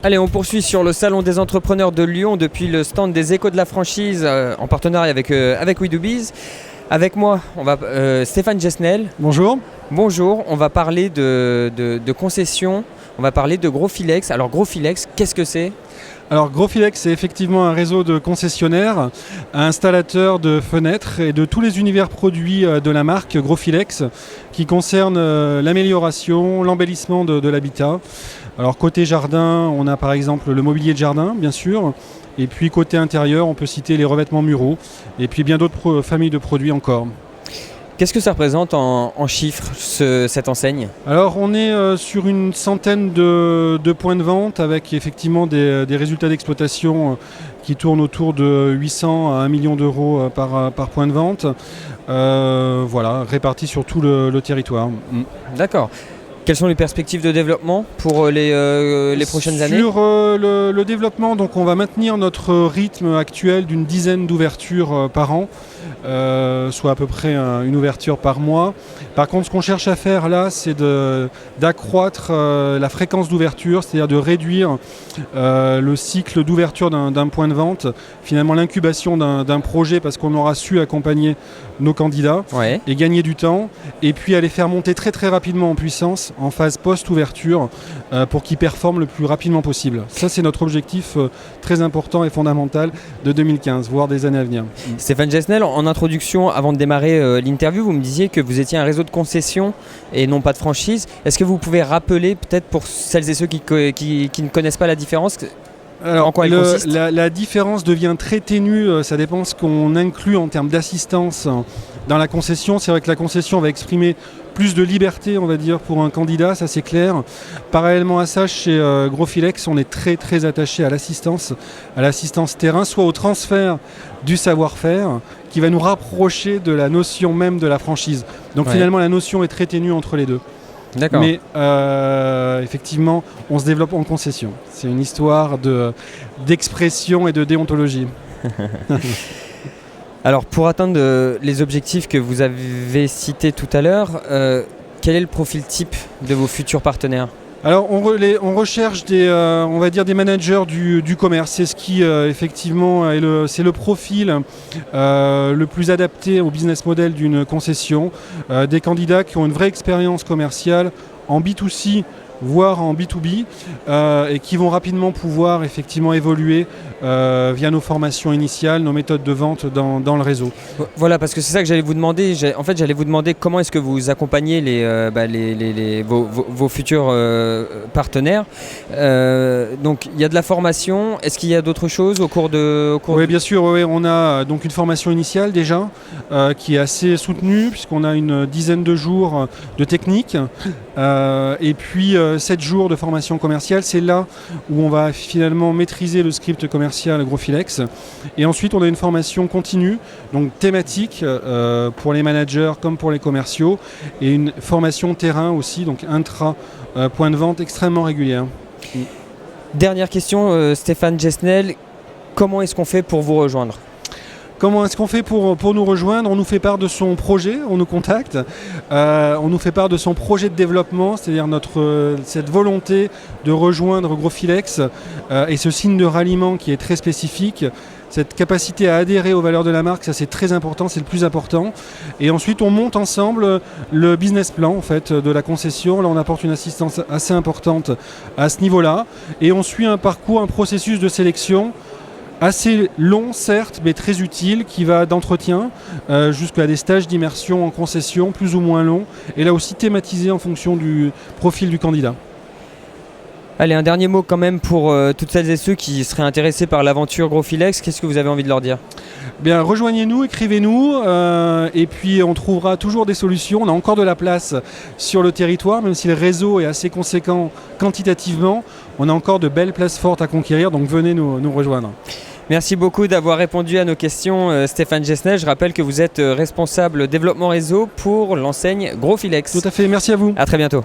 Allez, on poursuit sur le Salon des entrepreneurs de Lyon depuis le stand des Échos de la franchise en partenariat avec WeDoBiz. Avec moi, on va Stéphane Jesnel. Bonjour. Bonjour, on va parler de concessions, on va parler de Grofilex. Alors Grofilex, qu'est-ce que c'est ? Alors Grofilex, c'est effectivement un réseau de concessionnaires, installateurs de fenêtres et de tous les univers produits de la marque Grofilex qui concernent l'amélioration, l'embellissement de l'habitat. Alors côté jardin, on a par exemple le mobilier de jardin, bien sûr. Et puis côté intérieur, on peut citer les revêtements muraux et puis bien d'autres familles de produits encore. Qu'est-ce que ça représente en chiffres, cette enseigne ? Alors on est sur une centaine de points de vente avec effectivement des résultats d'exploitation qui tournent autour de 800 à 1 million d'euros par point de vente, voilà, répartis sur tout le territoire. D'accord. Quelles sont les perspectives de développement pour les prochaines années ? Sur le développement, donc on va maintenir notre rythme actuel d'une dizaine d'ouvertures par an, soit à peu près une ouverture par mois. Par contre, ce qu'on cherche à faire là, c'est d'accroître la fréquence d'ouverture, c'est-à-dire de réduire le cycle d'ouverture d'un point de vente, finalement l'incubation d'un projet, parce qu'on aura su accompagner nos candidats et gagner du temps, et puis aller faire monter très très rapidement en puissance en phase post-ouverture pour qu'ils performent le plus rapidement possible. Ça, c'est notre objectif très important et fondamental de 2015, voire des années à venir. Stéphane Jesnel, en introduction, avant de démarrer l'interview, vous me disiez que vous étiez un réseau de concessions et non pas de franchise. Est-ce que vous pouvez rappeler, peut-être pour celles et ceux qui ne connaissent pas la différence, alors, en quoi elle consiste ? La différence devient très ténue, ça dépend ce qu'on inclut en termes d'assistance dans la concession. C'est vrai que la concession va exprimer plus de liberté, on va dire, pour un candidat, ça c'est clair. Parallèlement à ça, chez Grofilex, on est très très attaché à l'assistance terrain, soit au transfert du savoir-faire, qui va nous rapprocher de la notion même de la franchise. Donc finalement, la notion est très ténue entre les deux. D'accord. Mais effectivement, on se développe en concession. C'est une histoire d'expression et de déontologie. Alors, pour atteindre les objectifs que vous avez cités tout à l'heure, quel est le profil type de vos futurs partenaires ? Alors on recherche on va dire des managers du commerce. C'est ce qui effectivement c'est le profil le plus adapté au business model d'une concession. Des candidats qui ont une vraie expérience commerciale en B2C, voire en B2B, et qui vont rapidement pouvoir effectivement évoluer via nos formations initiales, nos méthodes de vente dans le réseau. Voilà, parce que c'est ça que j'allais vous demander. J'allais vous demander comment est-ce que vous accompagnez vos futurs partenaires. Donc il y a de la formation. Est-ce qu'il y a d'autres choses au cours Oui, bien sûr. Oui, on a donc une formation initiale déjà qui est assez soutenue puisqu'on a une dizaine de jours de technique et puis 7 jours de formation commerciale. C'est là où on va finalement maîtriser le script commercial Grofilex. Et ensuite, on a une formation continue, donc thématique pour les managers comme pour les commerciaux, et une formation terrain aussi, donc intra point de vente extrêmement régulière. Dernière question, Stéphane Jesnel, comment est-ce qu'on fait pour vous rejoindre ? Comment est-ce qu'on fait pour nous rejoindre ? On nous fait part de son projet, on nous contacte, on nous fait part de son projet de développement, c'est-à-dire cette volonté de rejoindre Grofilex et ce signe de ralliement qui est très spécifique, cette capacité à adhérer aux valeurs de la marque, ça c'est très important, c'est le plus important. Et ensuite on monte ensemble le business plan en fait, de la concession. Là on apporte une assistance assez importante à ce niveau-là et on suit un processus de sélection assez long certes, mais très utile, qui va d'entretien jusqu'à des stages d'immersion en concession, plus ou moins longs, et là aussi thématisé en fonction du profil du candidat. Allez, un dernier mot quand même pour toutes celles et ceux qui seraient intéressés par l'aventure Grofilex. Qu'est-ce que vous avez envie de leur dire ? Bien, rejoignez-nous, écrivez-nous, et puis on trouvera toujours des solutions. On a encore de la place sur le territoire, même si le réseau est assez conséquent quantitativement. On a encore de belles places fortes à conquérir, donc venez nous rejoindre. Merci beaucoup d'avoir répondu à nos questions, Stéphane Jesnel. Je rappelle que vous êtes responsable développement réseau pour l'enseigne Grofilex. Tout à fait, merci à vous. À très bientôt.